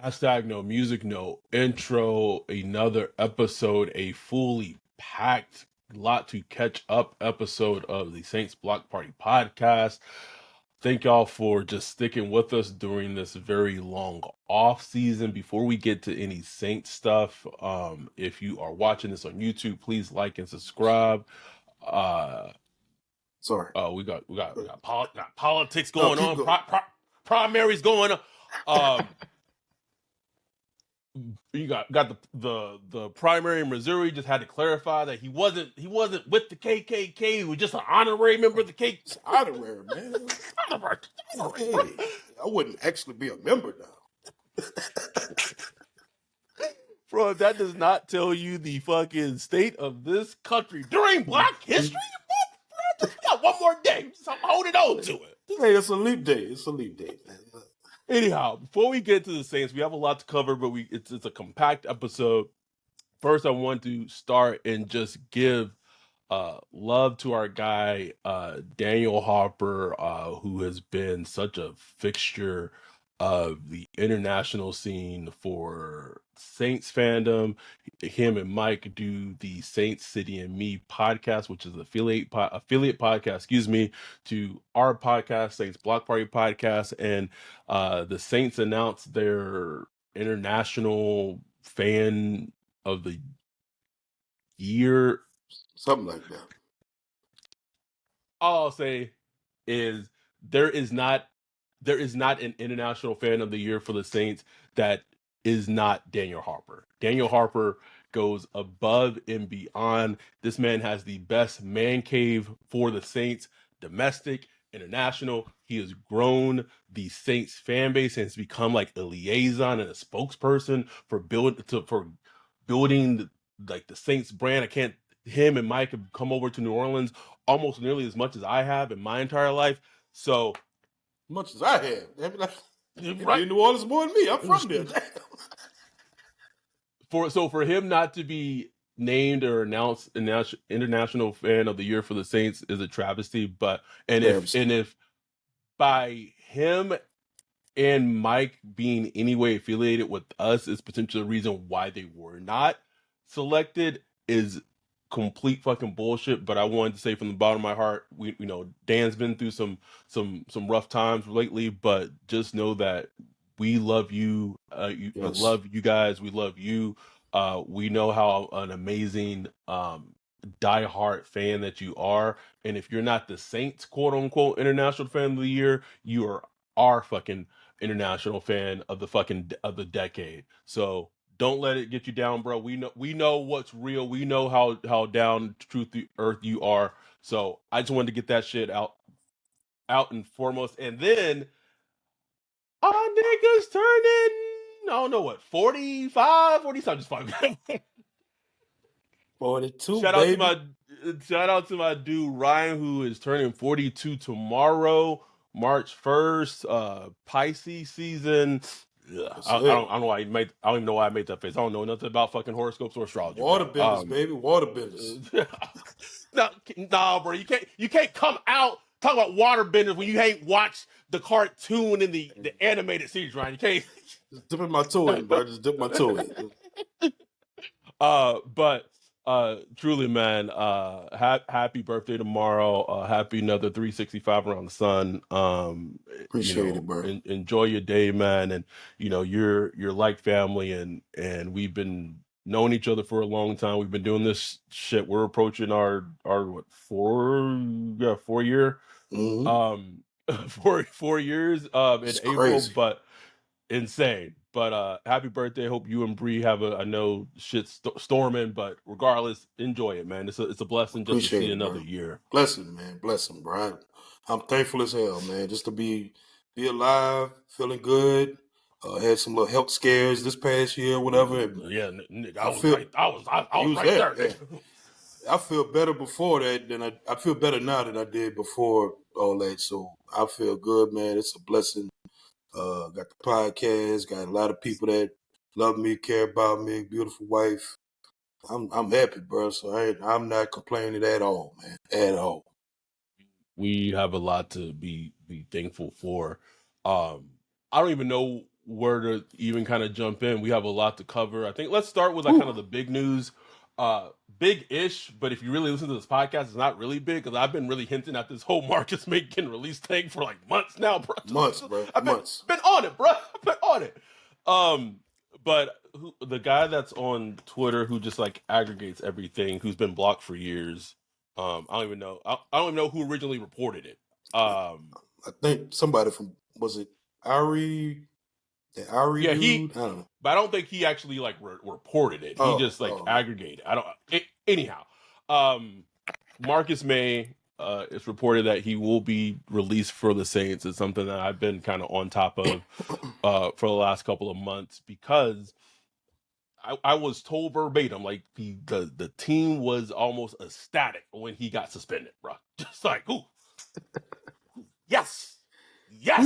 Hashtag no music, no intro. Another episode, a fully packed, lot to catch up episode of the Saints Block Party podcast. Thank y'all for just sticking with us during this very long off season. Before we get to any Saints stuff, if you are watching this on YouTube, please like and subscribe. Uh, Sorry. we got politics No, going keep on, going. primaries going on. You got the primary in Missouri. Just had to clarify that he wasn't with the KKK. He was just an honorary member of the KKK. It's honorary, man. Hey, I wouldn't actually be a member now. Bro, if that does not tell you the fucking state of this country during Black History Month, bro, just got one more day. Just holding on to it. Hey, it's a leap day. It's a leap day, man. Anyhow, before we get to the Saints, we have a lot to cover, but it's a compact episode. First, I want to start and just give love to our guy Daniel Harper, who has been such a fixture of the international scene for Saints fandom. Him and Mike do the Saints City and Me podcast, which is an affiliate podcast, to our podcast, Saints Block Party podcast. And the Saints announced their international fan of the year. Something like that. All I'll say is there is not an international fan of the year for the Saints that is not Daniel Harper. Daniel Harper goes above and beyond. This man has the best man cave for the Saints, domestic, international. He has grown the Saints fan base and has become like a liaison and a spokesperson for building like the Saints brand. Him and Mike have come over to New Orleans almost nearly as much as I have in my entire life. So much as I have. I mean, like, right. in New Orleans more than me. I'm from there. For him not to be named or announced international fan of the year for the Saints is a travesty. But if by him and Mike being anyway affiliated with us is potentially the reason why they were not selected is complete fucking bullshit. But I wanted to say from the bottom of my heart, we Dan's been through some rough times lately, but just know that we love you. Yes. I love you guys. We love you. We know how an amazing diehard fan that you are, and if you're not the Saints quote unquote international fan of the year, you are our fucking international fan of the decade. So don't let it get you down, bro. We know what's real. We know how down truth the earth you are. So I just wanted to get that shit out and foremost. And then our niggas turning, I don't know what, 45, 47, just fine. 42, shout baby. out to my dude Ryan, who is turning 42 tomorrow, March 1st. Pisces season. I don't know why I don't even know why I made that face. I don't know nothing about fucking horoscopes or astrology. Waterbenders, baby, waterbenders. Nah, bro, you can't come out talk about waterbenders when you ain't watched the cartoon and the animated series, Ryan. You can't. Just dipping my toe in, bro. Just dip my toe in. But truly, man, happy birthday tomorrow. Happy another 365 around the sun. Appreciate it, bro. Enjoy your day, man. And you're like family, and we've been knowing each other for a long time. We've been doing this shit. We're approaching our what 4 year, mm-hmm. 4 years in April, crazy. but insane. But happy birthday. Hope you and Bree have I know shit's storming, but regardless, enjoy it, man. It's a blessing just to see another year. Blessing, man. Blessing, bro. I'm thankful as hell, man. Just to be alive, feeling good. Had some little health scares this past year, whatever. Yeah, I was right there. Yeah. I feel better before that I feel better now than I did before all that. So I feel good, man. It's a blessing. Got the podcast, got a lot of people that love me, care about me, beautiful wife. I'm happy, bro. So I'm not complaining at all, man. At all. We have a lot to be thankful for. I don't even know where to even kind of jump in. We have a lot to cover. I think let's start with like kind of the big news. Big-ish, but if you really listen to this podcast, it's not really big because I've been really hinting at this whole Marcus May getting released thing for like months now, bro. Months, bro. I've Months. been on it, bro. I've been on it. But the guy that's on Twitter who just like aggregates everything, who's been blocked for years. I don't even know. I don't even know who originally reported it. I think somebody from, was it Ari? The Ari Yeah, dude? I don't know. but I don't think he actually like reported it. He just like aggregated. I don't. Anyhow, Marcus May. It's reported that he will be released for the Saints. It's something that I've been kind of on top of for the last couple of months because I was told verbatim, like the team was almost ecstatic when he got suspended, bro. Just like, ooh, yes, yes,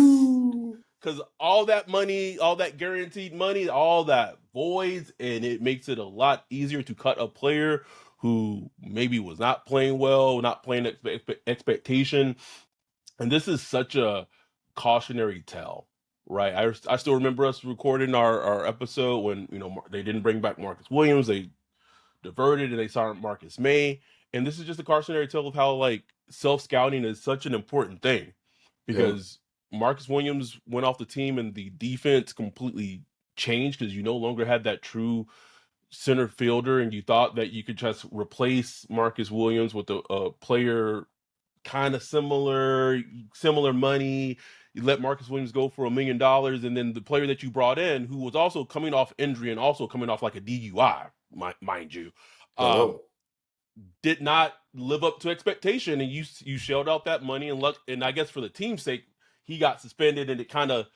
because all that money, all that guaranteed money, all that voids, and it makes it a lot easier to cut a player who maybe was not playing well, not playing expectation, and this is such a cautionary tale. Right, I still remember us recording our episode when they didn't bring back Marcus Williams, they diverted and they signed Marcus May, and this is just a cautionary tale of how like self scouting is such an important thing because Marcus Williams went off the team and the defense completely changed because you no longer had that true center fielder, and you thought that you could just replace Marcus Williams with a player kind of similar money. You let Marcus Williams go for $1 million, and then the player that you brought in, who was also coming off injury and also coming off like a DUI, mind you, did not live up to expectation, and you shelled out that money and luck. And I guess for the team's sake, he got suspended, and it kind of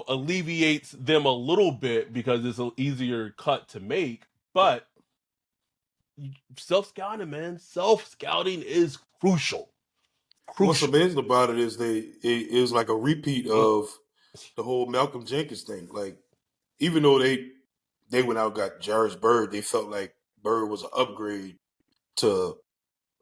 alleviates them a little bit because it's an easier cut to make. But self-scouting, man, self-scouting is crucial. What's amazing about it is it was like a repeat of the whole Malcolm Jenkins thing. Like, even though they went out and got Jarvis Bird, they felt like Bird was an upgrade to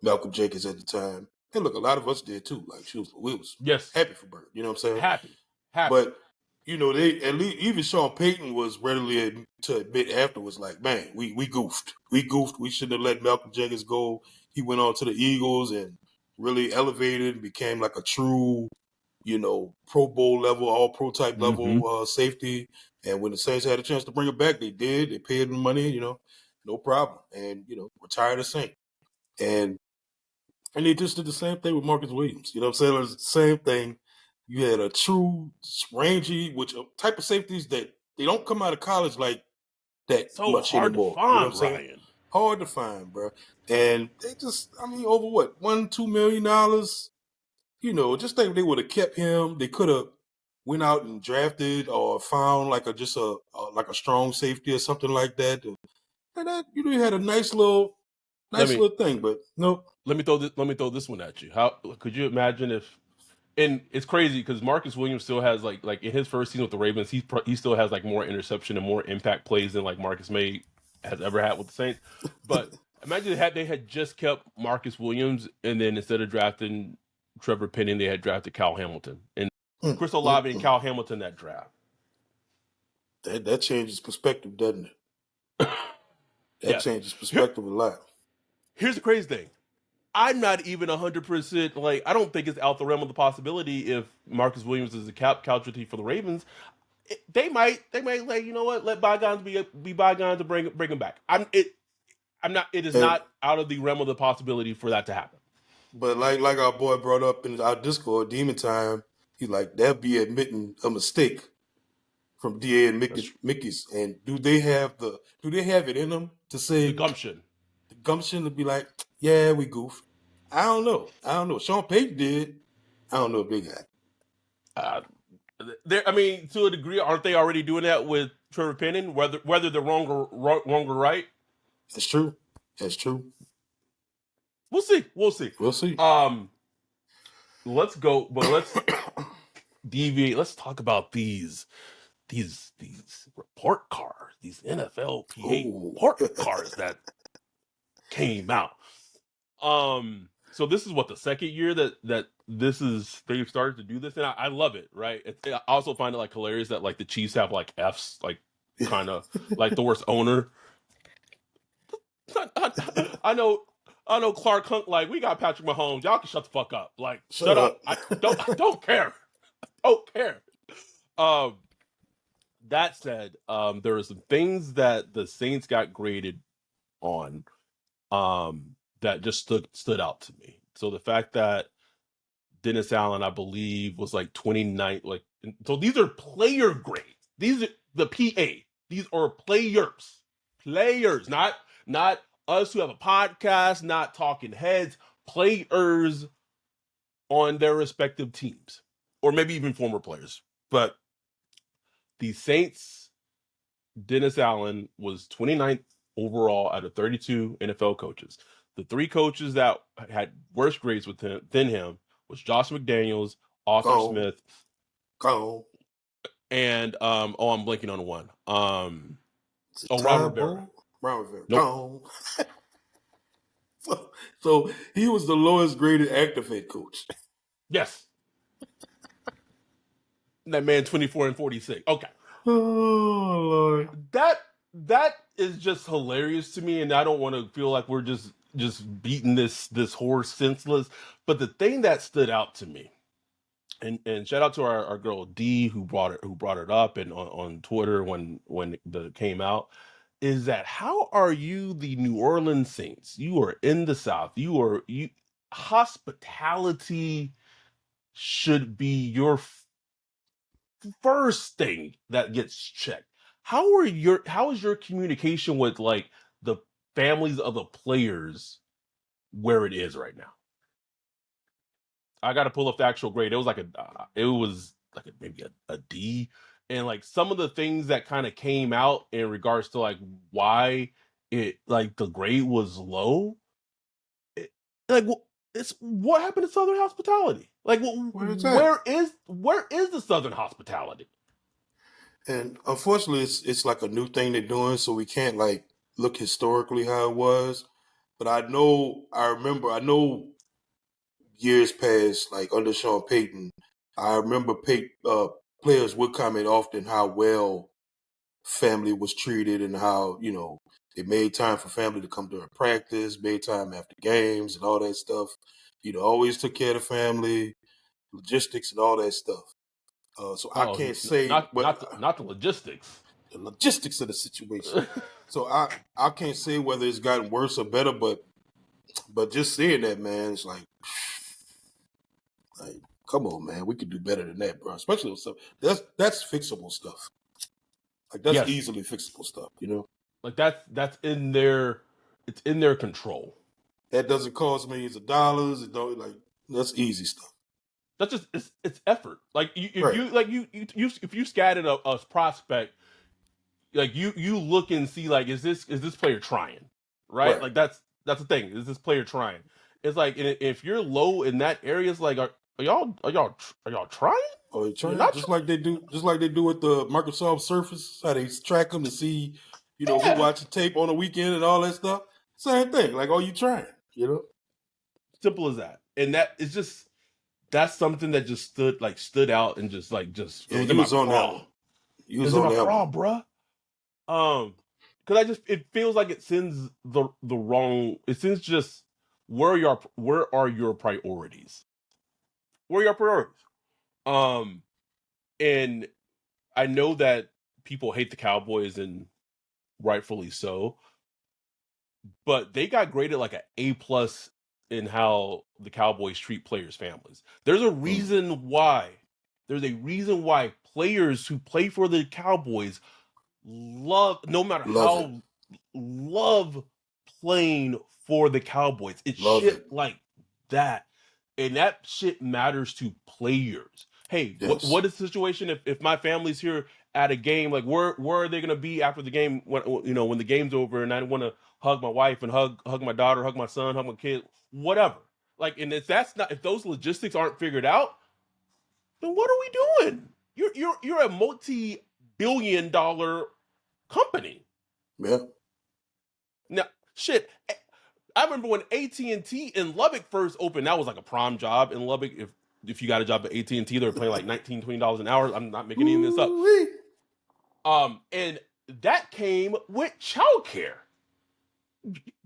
Malcolm Jenkins at the time. And look, a lot of us did too. Like, we was happy for Bird. You know what I'm saying? Happy. But they at least, even Sean Payton was readily to admit afterwards, like, man, we goofed. We goofed. We shouldn't have let Malcolm Jenkins go. He went on to the Eagles and really elevated and became like a true, Pro Bowl level, all pro type level safety. And when the Saints had a chance to bring it back, they did. They paid him money, no problem. And, retired a Saint. And they just did the same thing with Marcus Williams. You know what I'm saying? It was the same thing. You had a true rangy, which type of safeties that they don't come out of college like that so much hard anymore. To find, you know what I'm saying? Ryan. Hard to find, bro. And they just, over what, $1-2 million? Just think they would have kept him. They could have went out and drafted or found like a strong safety or something like that. And that, you had a nice little thing, but nope. Let me throw this one at you. How could you imagine if? And it's crazy because Marcus Williams still has like in his first season with the Ravens, he still has like more interception and more impact plays than like Marcus May has ever had with the Saints. But imagine they had just kept Marcus Williams, and then instead of drafting Trevor Penning, they had drafted Kyle Hamilton and Chris Olave and Kyle Hamilton that draft. That changes perspective, doesn't it? That changes perspective a lot. Here's the crazy thing. I'm not even 100% like, I don't think it's out the realm of the possibility if Marcus Williams is a cap casualty for the Ravens. They might like, you know what, let bygones be bygones to bring him back. It is not out of the realm of the possibility for that to happen. But like our boy brought up in our Discord, Demon Time, he's like, that'd be admitting a mistake from DA and Mickey's. And do they have it in them to say the gumption? The gumption to be like, yeah, we goofed. I don't know. Sean Payton did. I don't know if they got. To a degree, aren't they already doing that with Trevor Penning? Whether they're wrong or right. That's true. We'll see. Let's go, but let's deviate. Let's talk about these report cards, these NFLPA report cards that came out. So this is what the second year that they've started to do this, and I love it. Right. I also find it like hilarious that like the Chiefs have like Fs, like kind of like the worst owner. I know. I know Clark Hunt. Like we got Patrick Mahomes. Y'all can shut the fuck up. Like shut up. I don't care. Don't care. Um, that said, there are some things that the Saints got graded on, that just stood out to me. So the fact that Dennis Allen, I believe, was like 29. Like, so these are player grades. These are the PA. These are players, not us who have a podcast, not talking heads, players on their respective teams, or maybe even former players. But the Saints, Dennis Allen was 29th overall out of 32 NFL coaches. The three coaches that had worse grades than him was Josh McDaniels, Arthur Smith, and I'm blanking on one. Ron Rivera. Ron Rivera. Nope. So he was the lowest graded active head coach. Yes. That man 24 and 46. Okay. Oh Lord. That is just hilarious to me, and I don't want to feel like we're just beating this horse senseless. But the thing that stood out to me, and shout out to our girl D who brought it up and on Twitter when the came out, is that how are you the New Orleans Saints? You are in the South. You hospitality should be your first thing that gets checked. How is your communication with like the families of the players where it is right now? I got to pull up the actual grade. It was like maybe a D, and like some of the things that kind of came out in regards to like why it like the grade was low. Like it's what happened to Southern hospitality? Like where is the Southern hospitality? And unfortunately, it's like a new thing they're doing, so we can't like look historically how it was. But I know years past, like under Sean Payton, I remember players would comment often how well family was treated and how, they made time for family to come during practice, made time after games and all that stuff. Always took care of the family, logistics and all that stuff. So I can't say not the logistics. The logistics of the situation. So I can't say whether it's gotten worse or better, but just seeing that, man, it's like come on, man, we could do better than that, bro. Especially with stuff that's fixable stuff. Like that's easily fixable stuff, Like that's in their control. That doesn't cost millions of dollars. It don't that's easy stuff. That's just it's effort. Like if you scattered a prospect, like you look and see like is this player trying, right? Like that's the thing. Is this player trying? It's like if you're low in that area, it's like are y'all trying? Oh, they trying just like they do with the Microsoft Surface. How they track them to see, who watching tape on the weekend and all that stuff. Same thing. Like, you trying? Simple as that. And that is just that's something that just stood out and just it was on that one. You was on that one, bruh. Because it feels like it sends the wrong. It sends just where are your priorities? Where are your priorities? And I know that people hate the Cowboys and rightfully so, but they got graded like an A+ in how the Cowboys treat players' families. There's a reason why. There's a reason why players who play for the Cowboys love playing for the Cowboys. It's shit like that. And that shit matters to players. Hey, what is the situation if my family's here at a game? Like where are they gonna be after the game when the game's over and I want to hug my wife and hug my daughter, hug my son, hug my kid, whatever. Like, and if those logistics aren't figured out, then what are we doing? You're a multi-billion-dollar company. Yeah. Now, shit. I remember when AT&T in Lubbock first opened. That was like a prime job in Lubbock. if you got a job at AT&T, they're paying like $19, $20 an hour. I'm not making any of this up. Ooh-wee. And that came with childcare.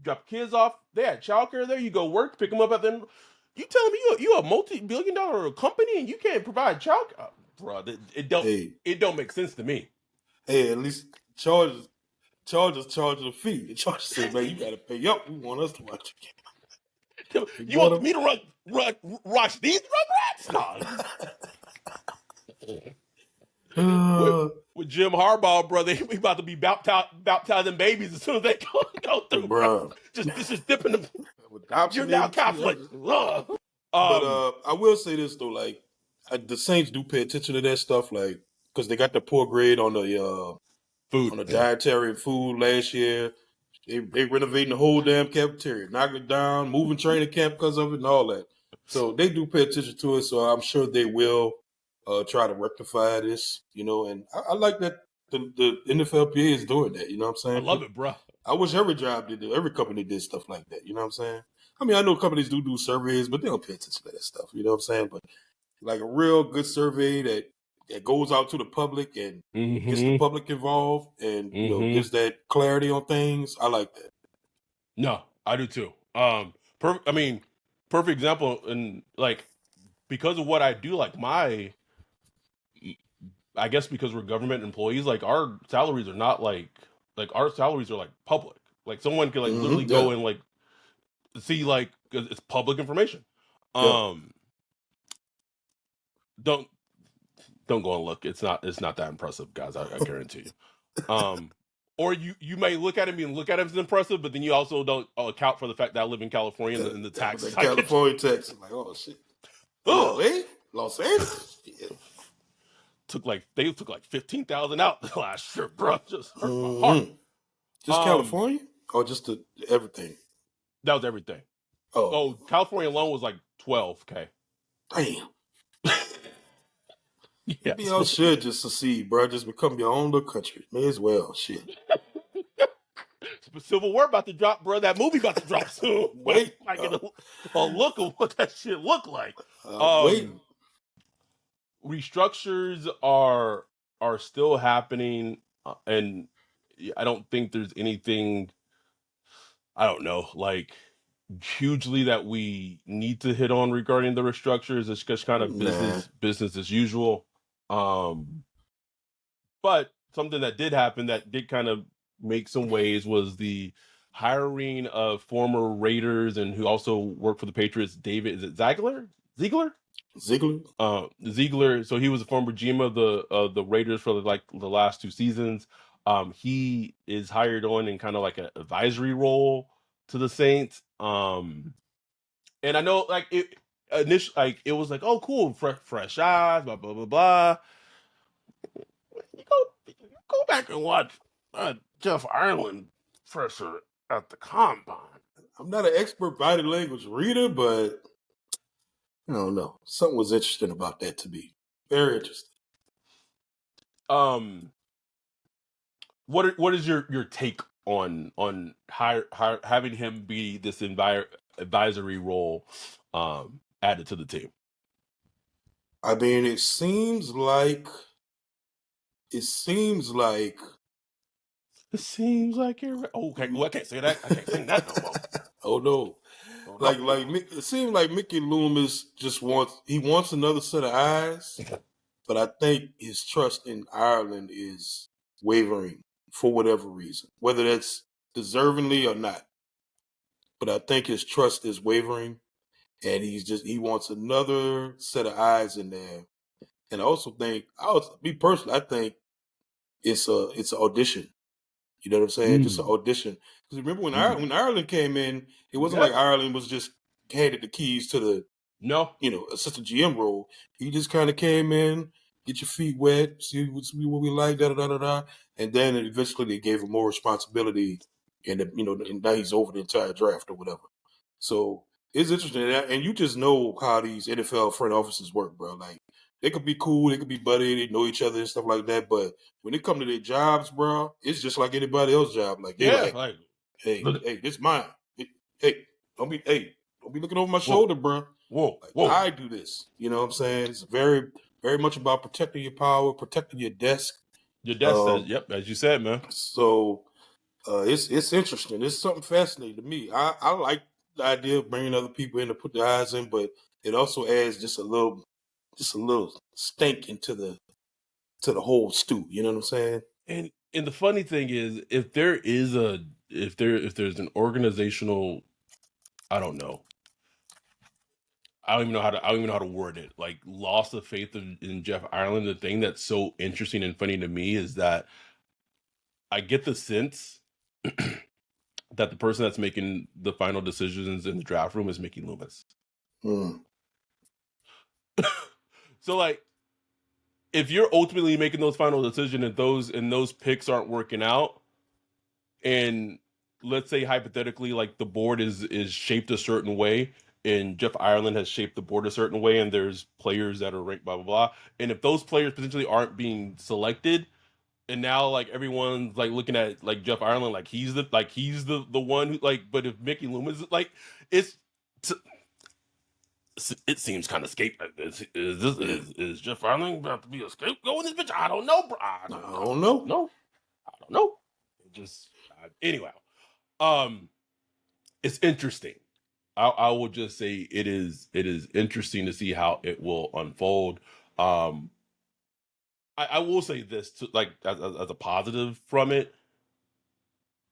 Drop kids off. They had childcare there. You go work, pick them up at them. You telling me you a multi-billion-dollar company and you can't provide childcare, bro? It don't make sense to me. Hey, at least charge a fee. The charge said, man, you got to pay up. We want us to watch your game. You want me to watch these Rugrats? No. With Jim Harbaugh, brother, we about to be baptizing babies as soon as they go through, bro. Just dipping them. You're now Catholic. But I will say this though, like the Saints do pay attention to that stuff, like because they got the poor grade on the food, on the dietary and food last year. They renovating the whole damn cafeteria, knocking it down, moving training camp because of it and all that. So they do pay attention to it. So I'm sure they will try to rectify this, you know. And I like that the NFLPA is doing that. You know what I'm saying? I love it, bro. I wish every company did stuff like that. You know what I'm saying? I mean, I know companies do surveys, but they don't pay attention to that stuff. You know what I'm saying? But like a real good survey that goes out to the public and gets the public involved and you know gives that clarity on things. I like that. No, I do too. Perfect example, and like because of what I do, like I guess because we're government employees, like our salaries are not like our salaries are like public. Like someone can like literally go and like see like it's public information. Don't go and look. It's not that impressive, guys. I guarantee you. Or you may look at it and look at it as impressive, but then you also don't account for the fact that I live in California and the taxes. California tax, like oh shit. Los Angeles. Yeah. They took like 15,000 out last year, bro. Just hurt my heart. Just California, or just everything? That was everything. Oh, California alone was like 12K. Damn. Yeah, maybe y'all should just secede, bro. Just become your own little country. May as well. Shit. Civil War about to drop, bro. That movie about to drop soon. Wait, I get a look of what that shit look like. Wait. Restructures are still happening, and I don't think there's anything. I don't know, like hugely that we need to hit on regarding the restructures. It's just kind of business as usual. But something that did happen that did kind of make some waves was the hiring of former Raiders and who also worked for the Patriots, David, is it Ziegler? Ziegler. So he was a former GM of the Raiders for like the last 2 seasons. He is hired on in kind of like an advisory role to the Saints. And I know like it initially, like it was like, oh cool, fresh eyes, blah blah blah blah. You go back and watch Jeff Ireland fresher at the combine. I'm not an expert body language reader, but I don't know. Something was interesting about that to me. Very interesting. What is your take on having him be this advisory role added to the team? I mean, it seems like you're right. Oh, okay. Well, I can't say that. I can't sing that no more. Oh no. Like it seems like Mickey Loomis just wants another set of eyes, but I think his trust in Ireland is wavering for whatever reason, whether that's deservingly or not. But I think his trust is wavering, and he wants another set of eyes in there. And I also think, I think it's an audition. You know what I'm saying? Just an audition. Because remember when Ireland came in, it wasn't like Ireland was just handed the keys to the assistant GM role. He just kind of came in, get your feet wet, see what we like, and then eventually they gave him more responsibility, and and now he's over the entire draft or whatever. So it's interesting, and you just know how these NFL front offices work, bro. Like they could be cool, they could be buddy, they know each other and stuff like that, but when it comes to their jobs, bro, it's just like anybody else's job. Like hey, this mine. Hey, don't be looking over my shoulder, bro. Whoa, Like, whoa. I do this. You know what I'm saying? It's very, very much about protecting your power, protecting your desk. Your desk says, yep, as you said, man. So it's interesting. It's something fascinating to me. I like the idea of bringing other people in to put their eyes in, but it also adds just a little stink into the whole stew. You know what I'm saying? And the funny thing is, if there's an organizational, I don't know. I don't even know how to word it. Like loss of faith in Jeff Ireland. The thing that's so interesting and funny to me is that I get the sense that the person that's making the final decisions in the draft room is Mickey Loomis. Mm. So like, if you're ultimately making those final decisions and those picks aren't working out, and let's say hypothetically, like the board is shaped a certain way, and Jeff Ireland has shaped the board a certain way, and there's players that are ranked blah blah blah, and if those players potentially aren't being selected, and now like everyone's like looking at like Jeff Ireland like he's the one who like, but if Mickey Loomis like it's. It seems kind of scapegoat. Is Jeff Ireland about to be a scapegoat in this bitch? I don't know, bro. I don't know. I don't know. It just anyway. It's interesting. I will just say it is interesting to see how it will unfold. I will say this to like as a positive from it.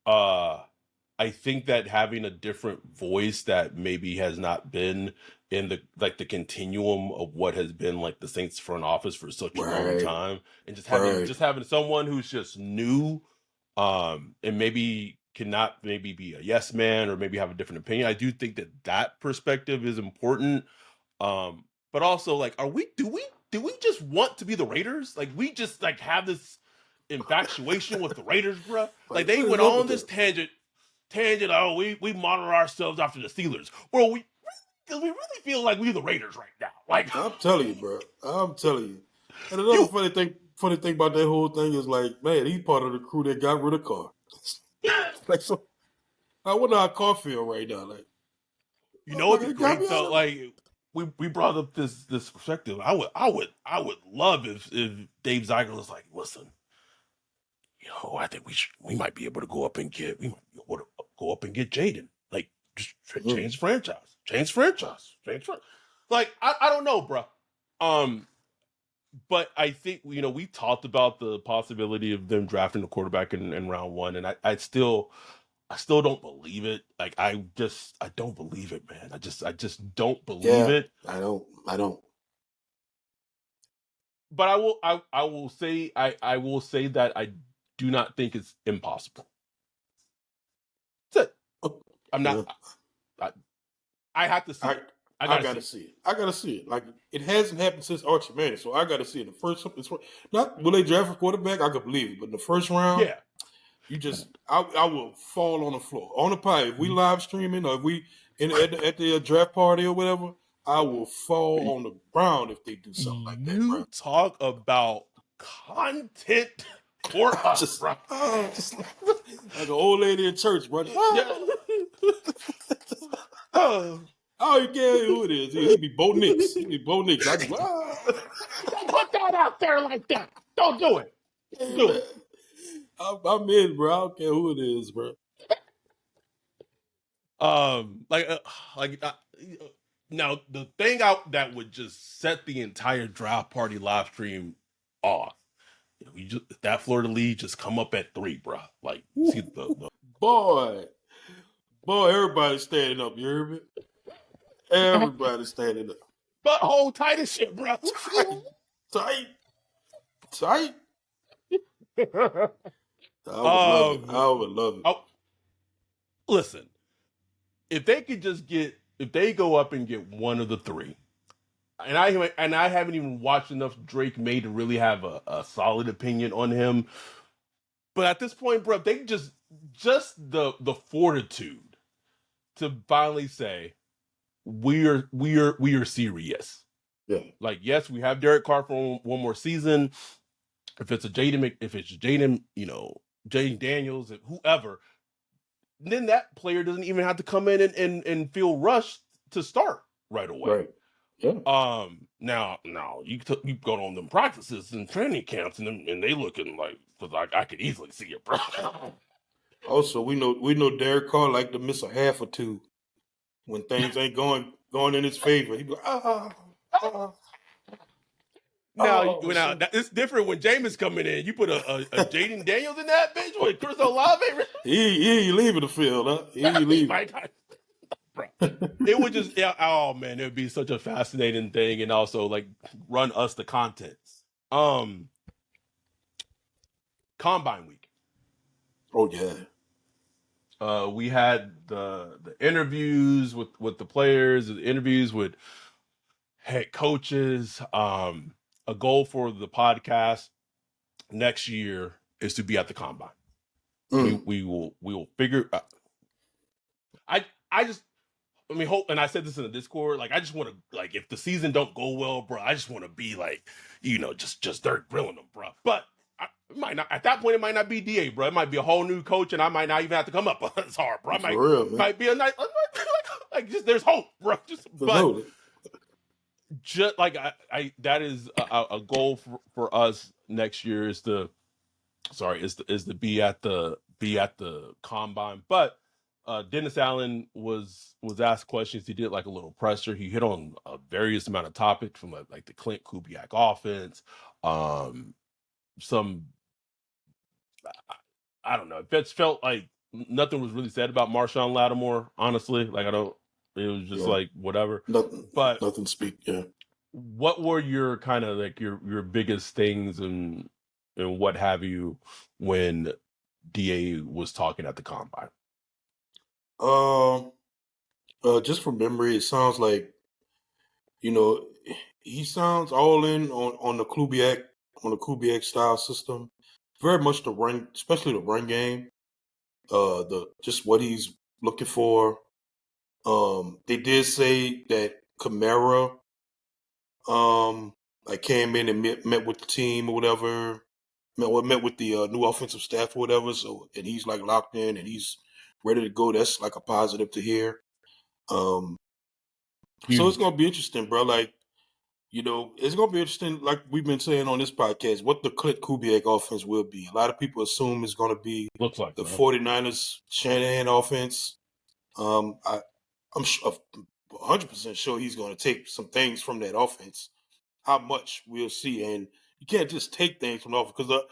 Uh, I think that having a different voice that maybe has not been in the like the continuum of what has been like the Saints front office for such a long time, and just having someone who's just new, and maybe cannot maybe be a yes man or maybe have a different opinion. I do think that perspective is important. But also like, do we just want to be the Raiders? Like we just like have this infatuation with the Raiders, bro. Like they went on this tangent. Oh, we model ourselves after the Steelers. Well, because we really feel like we're the Raiders right now. Like I'm telling you, bro. I'm telling you. And another funny thing about that whole thing is like, man, he's part of the crew that got rid of Carr. Like, so I wonder how Carr feel right now. Like, you know what's great though? Like we brought up this perspective. I would love if Dave Ziegler was like, listen, I think we might be able to go up and get Jaden. Like just change franchise. Like I don't know, bro. But I think we talked about the possibility of them drafting a quarterback in round one, and I still don't believe it. Like I don't believe it, man. I just don't believe it. I don't. But I will say that I do not think it's impossible. That's it. I'm not. I have to see it. I gotta see it. I gotta see it. Like it hasn't happened since Archie Manning, so I gotta see it. The first, not will they draft a quarterback? I could believe it, but in the first round, yeah, you just I will fall on the floor on the pie. If we live streaming or if we at the draft party or whatever, I will fall on the ground if they do something like that. You talk about content for us, bro. Just like an old lady in church, bro. Oh, you can't who it is. He be Bo Nix. He be Bo Nix. I go, Don't put that out there like that. Don't do it. Do it. I'm in, bro. I don't care who it is, bro. Now the thing out that would just set the entire draft party live stream off. You just that Florida league just come up at 3, bro. Like, see the boy, everybody's standing up. You hear me? Everybody's standing up. Butthole tight as shit, bro. Tight. I would love it. Listen, if they go up and get one of the 3, and I haven't even watched enough Drake May to really have a solid opinion on him. But at this point, bro, they just the fortitude to finally say we are serious. Yeah. Like, yes, we have Derek Carr for one more season. If it's Jaden, Jaden Daniels, whoever, then that player doesn't even have to come in and feel rushed to start, right away. Right. Yeah. Now you go on them practices and training camps, and they looking like, because I could easily see it, bro. Also, we know Derek Carr like to miss a half or two when things ain't going in his favor. He be like, Now, so it's different when Jameis coming in. You put a Jaden Daniels in that bitch with Chris Olave. he ain't leaving the field, huh? He ain't He leaving. might not, bro. It would just, yeah, oh man, it would be such a fascinating thing, and also like run us the content. Combine week. Oh yeah. We had the interviews with the players, the interviews with head coaches. A goal for the podcast next year is to be at the combine. We will figure. I just, I mean, hope, and I said this in the Discord. Like, I just want to, like, if the season don't go well, bro, I just want to be like, just start grilling them, bro. But it might not, at that point. It might not be DA, bro. It might be a whole new coach, and I might not even have to come up as hard, bro. For real, man. Might be a nice, like, just there's hope, bro. Just like I that is a goal for us next year is to be at the combine. But Dennis Allen was asked questions. He did like a little presser. He hit on a various amount of topics from like the Clint Kubiak offense. Some I don't know. It felt like nothing was really said about Marshawn Lattimore. Honestly, like it was just like whatever. Nothing speak. Yeah. What were your kind of like your biggest things and what have you when DA was talking at the combine? Just from memory, it sounds like he sounds all in on the Kubiak style system. Very much the run, especially the run game. The just what he's looking for. They did say that Kamara like came in and met with the team or whatever, met with the new offensive staff or whatever. So, and he's like locked in and he's ready to go. That's like a positive to hear. So it's gonna be interesting, bro. Like, it's gonna be interesting, like we've been saying on this podcast, what the Clint Kubiak offense will be. A lot of people assume it's gonna be Looks like the 49ers Shanahan offense. I'm 100% sure he's gonna take some things from that offense. How much we'll see, and you can't just take things from the offense because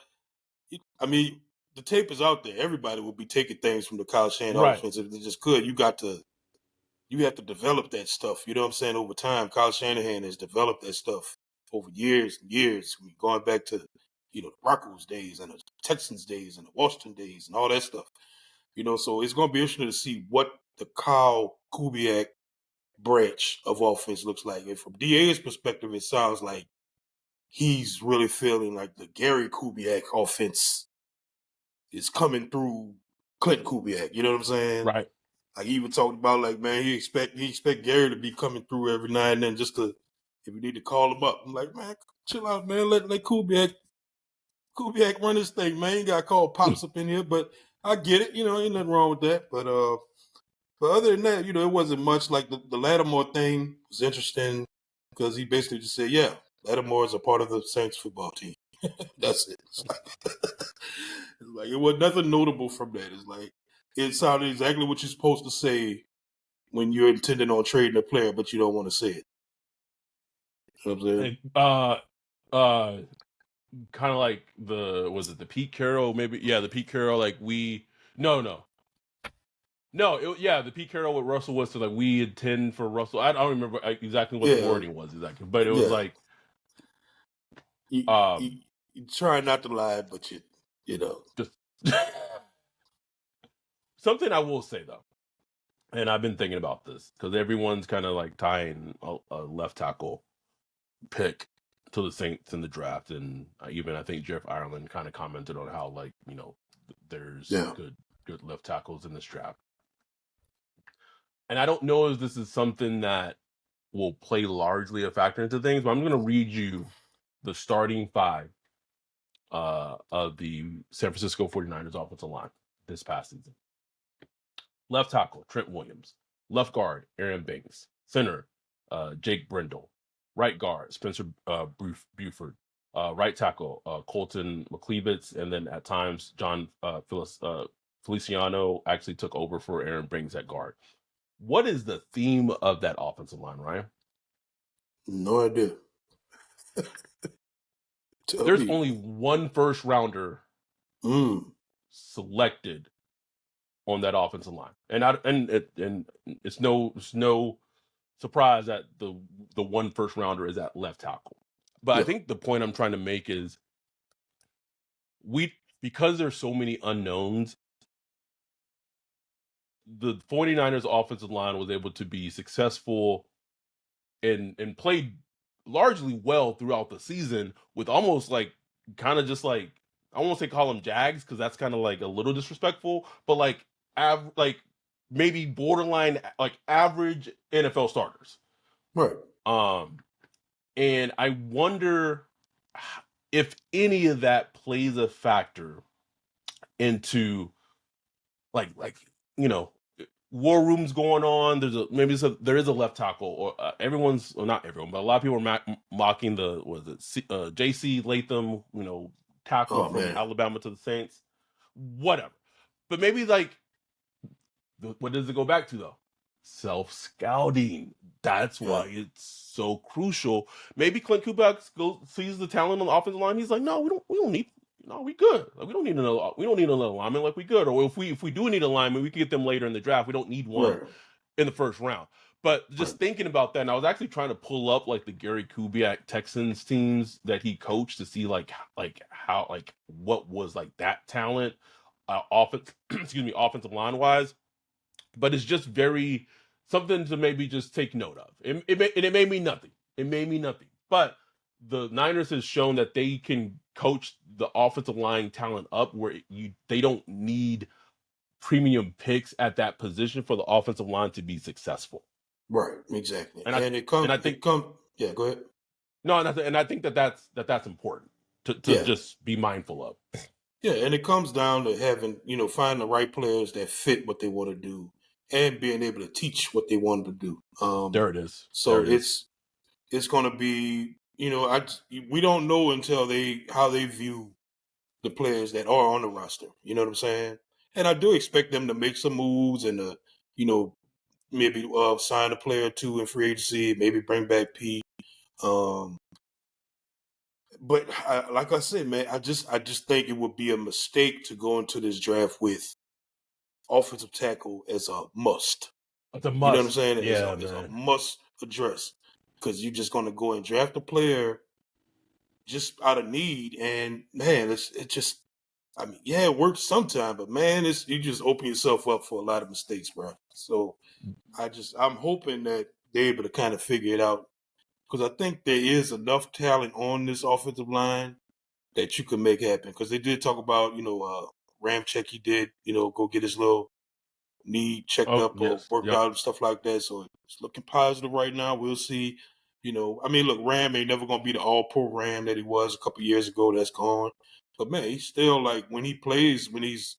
I mean the tape is out there. Everybody will be taking things from the Kyle Shanahan offense if they just could. You have to develop that stuff. You know what I'm saying? Over time, Kyle Shanahan has developed that stuff over years and years. I mean, going back to the Broncos days and the Texans days and the Washington days and all that stuff. So it's going to be interesting to see what the Kyle Kubiak branch of offense looks like. And from DA's perspective, it sounds like he's really feeling like the Gary Kubiak offense is coming through Clint Kubiak. You know what I'm saying? Right. Like he even talked about, like, man, he expect Gary to be coming through every now and then just to, if you need to call him up. I'm like, man, chill out, man. Let Kubiak run his thing, man. He got called pops up in here, but I get it. Ain't nothing wrong with that. But other than that, it wasn't much. Like the Lattimore thing was interesting because he basically just said, yeah, Lattimore is a part of the Saints football team. That's it. It's like it was nothing notable from that. It's like it sounded exactly what you're supposed to say when you're intending on trading a player, but you don't want to say it. You know what I'm saying? Kind of like the Pete Carroll, maybe, the Pete Carroll, like the Pete Carroll with Russell was like we intend for Russell. I don't remember exactly what the wording was exactly, but it was like you try not to lie, but you know. Just something I will say though, and I've been thinking about this because everyone's kind of like tying a left tackle pick to the Saints in the draft, and even I think Jeff Ireland kind of commented on how there's good left tackles in this draft, and I don't know if this is something that will play largely a factor into things, but I'm going to read you the starting five of the San Francisco 49ers offensive line this past season. Left tackle, Trent Williams. Left guard, Aaron Banks. Center, Jake Brindle. Right guard, Spencer Buford. Right tackle, Colton McClevitz. And then at times, John Feliciano actually took over for Aaron Brings at guard. What is the theme of that offensive line, Ryan? No idea. Tell There's me. only one first rounder selected on that offensive line, and it's no surprise that the one first rounder is at left tackle. But I Yeah. think the point I'm trying to make is because there's so many unknowns, the 49ers offensive line was able to be successful and played largely well throughout the season with almost like kind of just like I won't say call them Jags because that's kind of like a little disrespectful, but like like maybe borderline like average NFL starters. Right. And I wonder if any of that plays a factor into like you know war rooms going on. There is a left tackle, or everyone's well, not everyone, but a lot of people are mocking J.C. Latham, tackle from Man. Alabama to the Saints, whatever. But maybe like, what does it go back to though? Self scouting. That's why it's so crucial. Maybe Clint Kubiak sees the talent on the offensive line. He's like, no, we don't need. No, we good. Like, we don't need another lineman. Like we good. Or if we do need a lineman, we can get them later in the draft. We don't need one in the first round. But just thinking about that, and I was actually trying to pull up like the Gary Kubiak Texans teams that he coached to see like how what was like that talent, offensive line wise. But it's just very something to maybe just take note of. It made me nothing. It made me nothing. But the Niners has shown that they can coach the offensive line talent up where they don't need premium picks at that position for the offensive line to be successful. Right, exactly. And I think yeah, go ahead. No, and I think that's important to just be mindful of. Yeah, and it comes down to having, finding the right players that fit what they want to do and being able to teach what they want to do. There it is. So it's going to be, we don't know until how they view the players that are on the roster. You know what I'm saying? And I do expect them to make some moves and maybe sign a player or two in free agency, maybe bring back Pete. But like I said, man, I just think it would be a mistake to go into this draft with offensive tackle as a must. It's a must. You know what I'm saying? Yeah, it's a must address because you're just going to go and draft a player just out of need, and man, it just. I mean, yeah, it works sometime, but man, you just open yourself up for a lot of mistakes, bro. So I'm hoping that they're able to kind of figure it out because I think there is enough talent on this offensive line that you can make happen. Because they did talk about, Ramczyk, he did, go get his little knee checked up or worked out and stuff like that. So it's looking positive right now. We'll see. I mean, look, Ram ain't never gonna be the all-pro Ram that he was a couple years ago. That's gone. But man, he's still like when he plays, when he's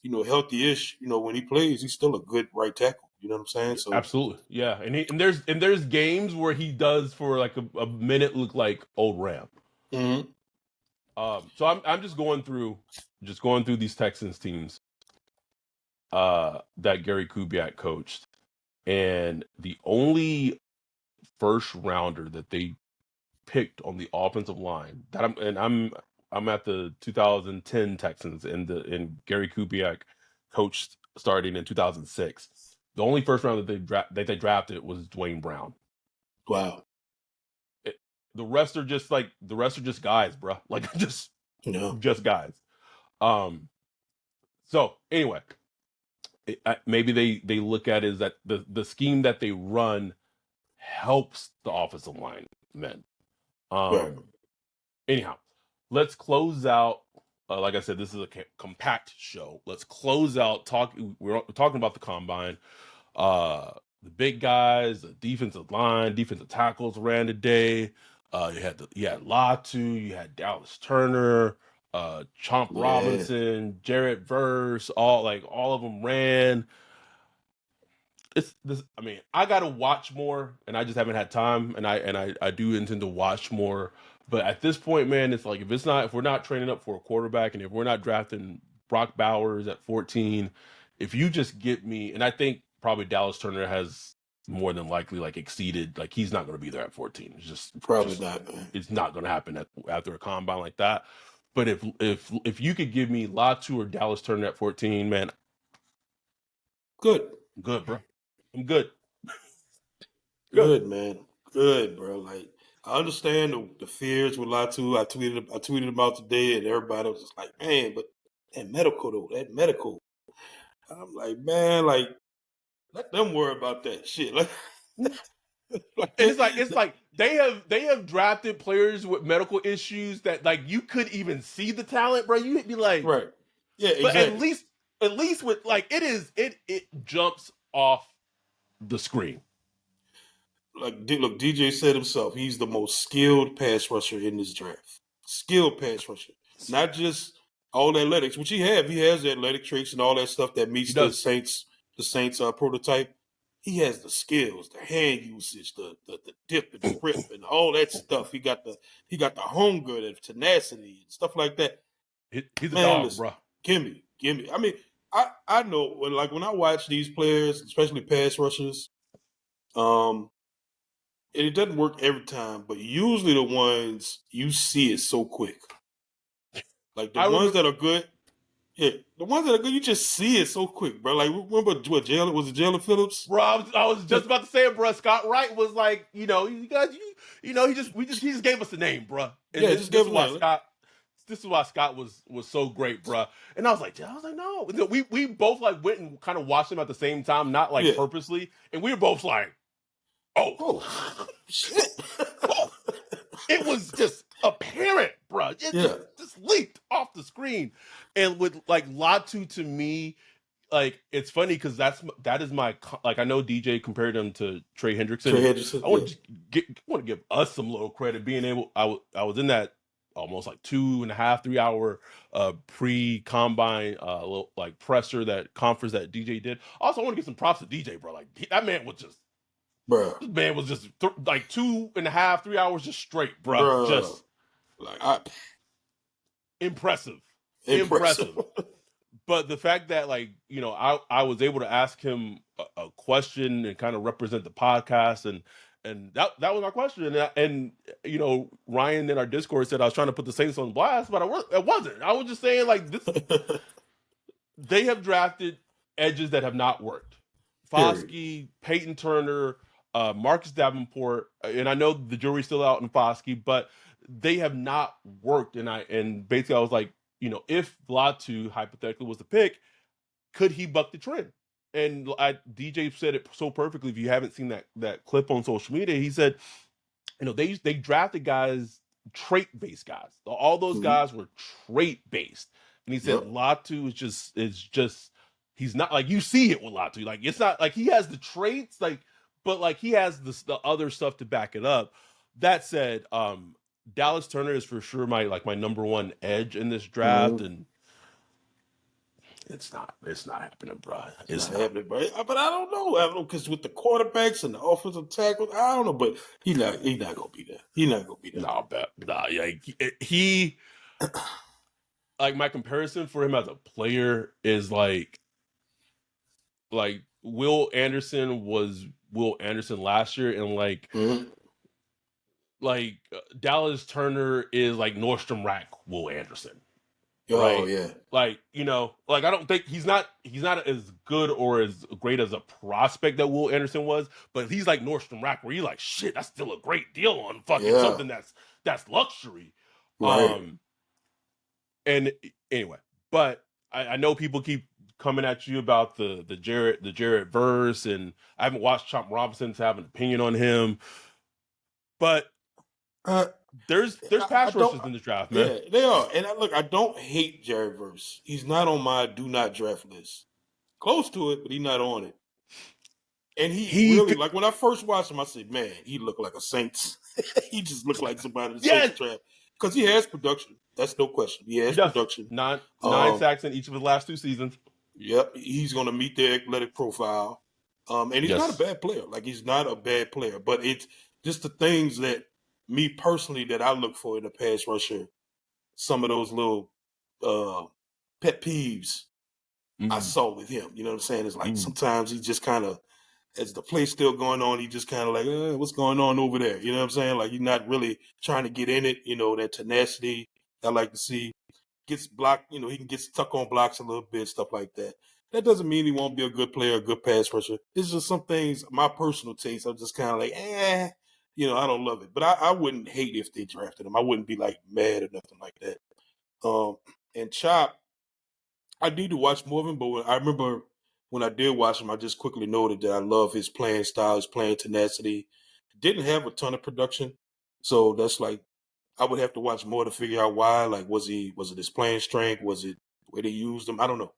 healthy-ish, when he plays, he's still a good right tackle. You know what I'm saying? So absolutely, yeah. And there's games where he does for like a minute look like old Ram. Mm-hmm. So I'm just going through these Texans teams that Gary Kubiak coached, and the only first rounder that they picked on the offensive line that I'm at the 2010 Texans and Gary Kubiak coached starting in 2006. The only first round that they drafted was Dwayne Brown. Wow. The rest are just guys, bro. Like just guys. So anyway, maybe they look at it as that the scheme that they run helps the offensive line men. Anyhow, let's close out. Like I said, this is a compact show. Let's close out. We're talking about the combine. The big guys, the defensive line, defensive tackles ran today. You had Latu, you had Dallas Turner, Chomp Robinson, Jarrett Verse, all of them ran. it's this. I mean, I got to watch more, and I just haven't had time, and I do intend to watch more. But at this point, man, it's like if we're not training up for a quarterback, and if we're not drafting Brock Bowers at 14, if you just get me, and I think probably Dallas Turner has more than likely like exceeded, like he's not going to be there at 14. It's Probably not, man. it's not going to happen after a combine like that. But if you could give me Latu or Dallas Turner at 14, man, Good. I'm good, bro. I'm good. Good, man. Good, bro. Like I understand the fears with Latu. I tweeted about today, and everybody was just like, "Man, but that medical though, that medical." I'm like, man, like let them worry about that shit. Like, like And it's like they have drafted players with medical issues that like you could even see the talent, bro. You'd be like, right? Yeah, but exactly. at least with like it jumps off the screen. Like, look, DJ said himself, he's the most skilled pass rusher in this draft. Skilled pass rusher, not just all athletics, which he have. He has the athletic traits and all that stuff that He meets the does. Saints. The Saints prototype. He has the skills, the hand usage, the dip and rip and all that stuff. He got the hunger and tenacity and stuff like that. He's a Man, dog, listen, bro. give me. I mean, I know when I watch these players, especially pass rushers, um, and it doesn't work every time, but usually the ones you see it so quick. Like the I ones remember, that are good, yeah, the ones that are good, you just see it so quick, bro. Like remember what was it Jalen Phillips? bro. I was just about to say it, bro. Scott Wright was like, you guys, he just gave us a name, bro. And Yeah, this just this gave is him why that. Scott was so great, bro. And I was like, no. We both like went and kind of watched him at the same time, not like Yeah. purposely, and we were both like, oh, Oh shit. oh. It was just apparent, bro. It Yeah. just leaped off the screen, and with like Latu to me, like it's funny because that is my like I know DJ compared him to Trey Hendrickson, Trey and Henderson. I Yeah. want to give us some little credit being able. I was in that almost like 2.5 3 hour pre combine little like presser that conference that DJ did. Also, I want to give some props to DJ, bro. Like that man was just Bruh. this man was just like 2.5 3 hours just straight, bro. Bruh. Just Like impressive, impressive. impressive. But the fact that like I was able to ask him a question and kind of represent the podcast, and that was my question, and Ryan in our Discord said I was trying to put the Saints on blast, but I wasn't. I was just saying like this, they have drafted edges that have not worked. Period. Foskey, Peyton Turner, Marcus Davenport, and I know the jury's still out in Foskey, but they have not worked. And basically I was like, if Latu hypothetically was the pick, could he buck the trend? And DJ said it so perfectly. If you haven't seen that clip on social media, he said, they drafted guys, trait based guys. All those Mm-hmm. guys were trait based, and he said Yep. Latu is just he's not like you see it with Latu. Like it's not like he has the traits, like but like he has the other stuff to back it up. That said, Dallas Turner is for sure my number one edge in this draft, Mm-hmm. and it's not happening, bro. It's It's not not. happening, but I don't know. I don't know because with the quarterbacks and the offensive tackles, I don't know. But he's not gonna be there. He's not gonna be there. No, bet. Nah, yeah, he like my comparison for him as a player is like Will Anderson was Will Anderson last year, and Mm-hmm. Dallas Turner is like Nordstrom Rack Will Anderson, Oh right? yeah. Like like I don't think he's not as good or as great as a prospect that Will Anderson was, but he's like Nordstrom Rack where you're like, shit, that's still a great deal on fucking Yeah. something that's luxury. Right. And anyway, but I know people keep coming at you about the Jarrett verse, and I haven't watched Chomp Robinson to have an opinion on him, but Uh, there's I pass don't. rushes in the draft, man. Yeah, they are. And look, I don't hate Jared Verse. He's not on my do not draft list. Close to it, but he's not on it. And he He really like when I first watched him, I said, "Man, he looked like a Saints. He just looked like somebody the yes, Saints draft because he has production. That's no question. He he has does production. nine sacks in each of his last 2 seasons. Yep, he's going to meet their athletic profile. And he's not a Yes. bad player. Like he's not a bad player, but it's just the things that me personally that I look for in a pass rusher. Some of those little uh, pet peeves I Mm, saw with him. You know what I'm saying? It's like mm. sometimes he just kind of, as the play's still going on, he just kind of like, what's going on over there? You know what I'm saying? Like he's not really trying to get in it. You know, that tenacity I like to see. Gets blocked, he can get stuck on blocks a little bit, stuff like that. That doesn't mean he won't be a good player, a good pass rusher. It's just some things, my personal taste, I'm just kind of like, I don't love it. But I wouldn't hate if they drafted him. I wouldn't be like mad or nothing like that. And Chop, I need to watch more of him, but I remember when I did watch him, I just quickly noted that I love his playing style, his playing tenacity. Didn't have a ton of production, so that's like I would have to watch more to figure out why. Like, was it his playing strength? Was it the way they used him? I don't know.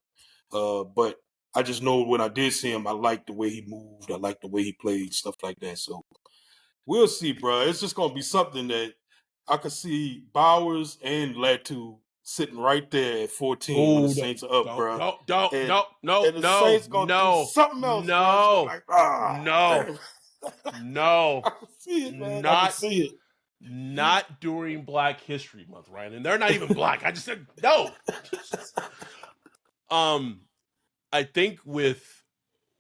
But I just know when I did see him, I liked the way he moved. I liked the way he played, stuff like that. So we'll see, bro. It's just gonna be something that I could see Bowers and Latu sitting right there at 14 when the Oh, Saints are up, bro. And no, and the Saints gonna do no, something else, bro. It's gonna be no, like, no, damn. no, I can see it, man. I can not see it. not during Black History Month, Ryan. And they're not even black. I just said no. um, I think with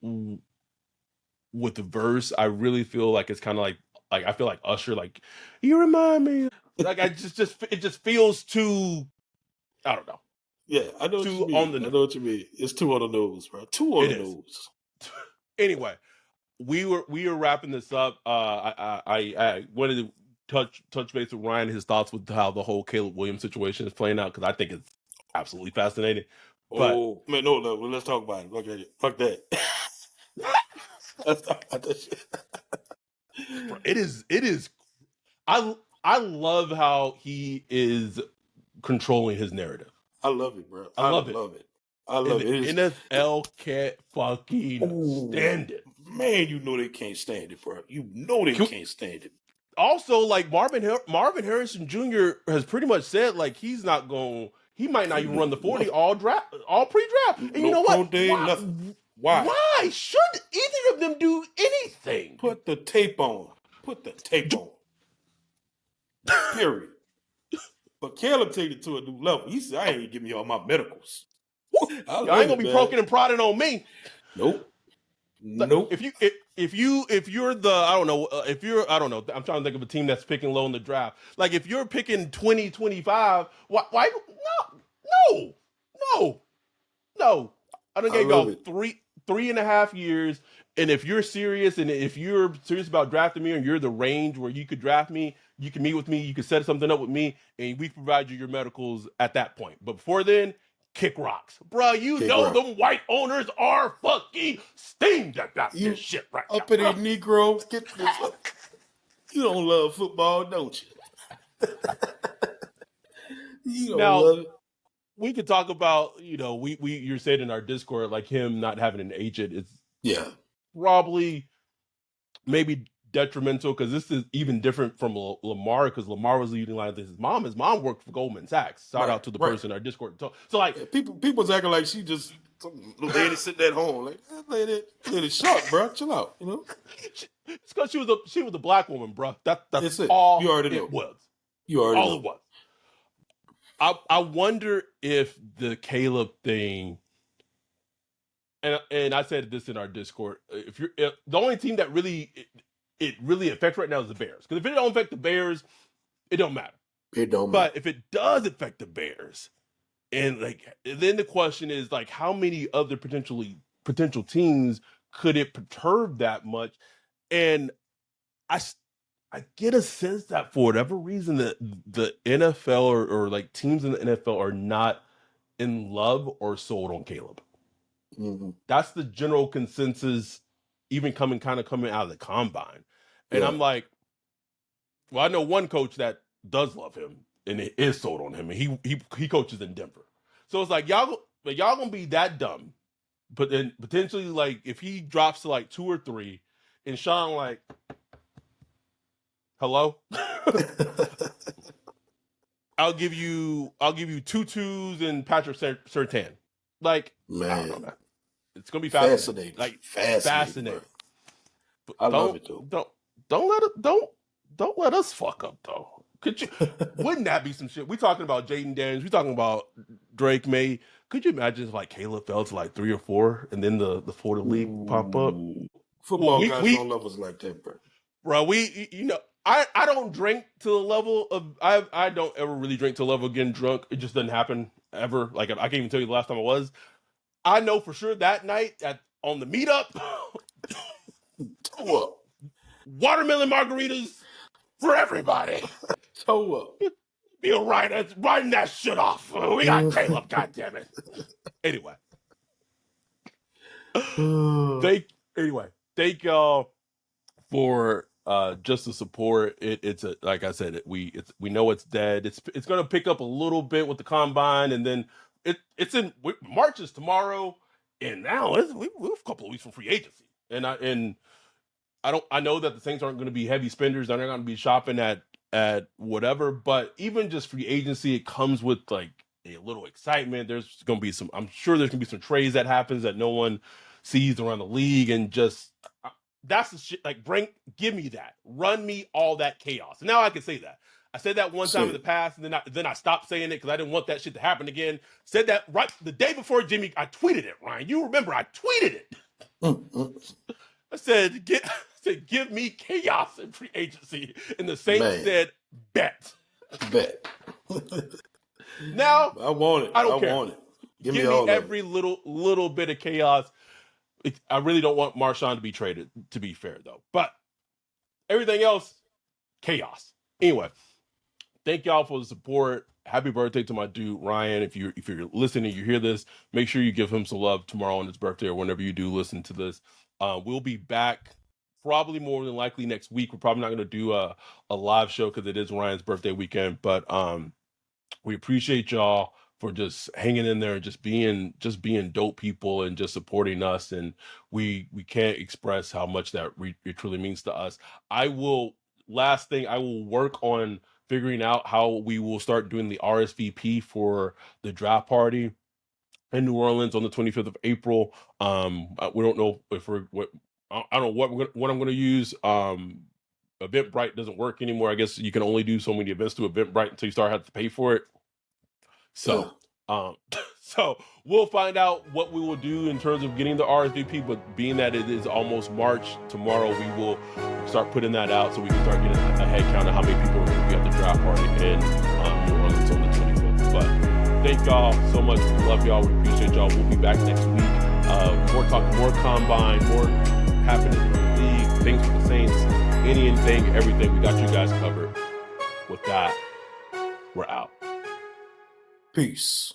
the verse, I really feel like it's kind of like I feel like Usher, like you remind me, like I just it just feels too, I don't know, Yeah, I know what you too on mean. the I nose. know what you mean. It's two on the nose, bro. Two on It the is. nose. Anyway, we were wrapping this up. I wanted to touch base with Ryan, his thoughts with how the whole Caleb Williams situation is playing out, because I think it's absolutely fascinating. But Oh man, no, let's talk about it. Fuck that. Let's talk about that shit. it is I love how he is controlling his narrative. I love it, bro. I I love it. love it. I And love the it. It is. NFL can't fucking Oh stand it. man, you know they can't stand it, bro. You know they can't stand it. Also, like Marvin Harrison Jr. has pretty much said like he's not going. He might not even run the 40 What? all pre-draft. And you No know what? pro day, Why? nothing. Why? Why should either of them do anything? Put the tape on. Put the tape on. Period. But Caleb take it to a new level. He said, "I ain't even give me all my medicals." I Y'all ain't love gonna it, be man. proking and prodding on me. Nope. Nope. If you're the, I don't know, if you're, I don't know, I'm trying to think of a team that's picking low in the draft. Like if you're picking 2025, why no no no, I done I gave love y'all it. 3.5 years, and if you're serious and if you're serious about drafting me and you're the range where you could draft me, you can meet with me, you can set something up with me, and we provide you your medicals at that point. But before then, kick rocks, bruh. You Kick know rock. them white owners are fucking steamed about this You shit right now, uppity bruh. Negroes, get this up. You don't love football, don't you? You don't Now love it. we could talk about, we you're saying in our Discord like him not having an agent is Yeah. probably maybe detrimental, because this is even different from Lamar, because Lamar was utilizing his mom. His mom worked for Goldman Sachs. Shout Right. out to the Right. person in our Discord. So like, Yeah, people's acting like she just some lady sitting at home. Like, that lady sharp, bro. Chill out, you know? it's because she was a black woman, bro. That's It's it. You all already it know. was. You already All know. it was. I wonder if the Caleb thing, and I said this in our Discord, if the only team that really it really affects right now is the Bears. Because if it don't affect the Bears, it don't matter. It don't matter. But if it does affect the Bears, and like then the question is like how many other potential teams could it perturb that much? And I I get a sense that for whatever reason that the NFL or like teams in the NFL are not in love or sold on Caleb. Mm-hmm. That's the general consensus, even coming out of the combine. And Yeah. I'm like, well, I know one coach that does love him and it is sold on him, and he coaches in Denver. So it's like y'all gonna be that dumb, but then potentially like if he drops to like 2 or 3, and Sean like, hello, I'll give you 2 twos and Patrick Sertan. Like I don't know, Man. man. It's gonna be fascinating. Fascinating. But I love it though. Don't let us fuck up though. Could you? Wouldn't that be some shit? We talking about Jaden Daniels. We talking about Drake May. Could you imagine if like Caleb fell to like 3 or 4, and then the Florida League pop up? Football guys don't love us like that, bro. Bro, I don't drink to the level of I don't ever really drink to the level of getting drunk. It just doesn't happen ever. Like I can't even tell you the last time I was. I know for sure that night on the meetup, toe up, watermelon margaritas for everybody. Toe up. Be alright, writing that shit off. We got Caleb, goddammit. Anyway. Thank y'all for just the support. It's like I said, we know it's dead. It's gonna pick up a little bit with the combine, and then it's in March is tomorrow, and now we're a couple of weeks from free agency, and I know that the Saints aren't going to be heavy spenders. They're not going to be shopping at whatever, but even just free agency, it comes with like a little excitement. There's going to be I'm sure there's going to be some trades that happens that no one sees around the league, and just that's the shit. Like, give me that, run me all that chaos. And now I can say that. I said that one time in the past, and then I stopped saying it because I didn't want that shit to happen again. Said that right the day before Jimmy. I tweeted it, Ryan. You remember I tweeted it. I said, give me chaos in free agency. And the Saints said, bet. Now, I want it. I don't care. Want it. Give me all every little bit of chaos. I really don't want Marshawn to be traded, to be fair, though. But everything else, chaos. Anyway, thank y'all for the support. Happy birthday to my dude, Ryan. If you're listening, you hear this, make sure you give him some love tomorrow on his birthday or whenever you do listen to this. We'll be back probably more than likely next week. We're probably not going to do a live show because it is Ryan's birthday weekend. But we appreciate y'all for just hanging in there and just being dope people and just supporting us. And we can't express how much that it truly means to us. Last thing, I will work on figuring out how we will start doing the RSVP for the draft party in New Orleans on the 25th of April. We don't know if I don't know what I'm going to use. Eventbrite doesn't work anymore. I guess you can only do so many events through Eventbrite until you start having to pay for it. So, so we'll find out what we will do in terms of getting the RSVP. But being that it is almost March, tomorrow we will start putting that out so we can start getting a head count of how many people are going to be at the draft party in New Orleans on the 25th. But thank y'all so much. We love y'all. We appreciate y'all. We'll be back next week. More combine, more happening in the league, things for the Saints, anything, everything. We got you guys covered. With that, we're out. Peace.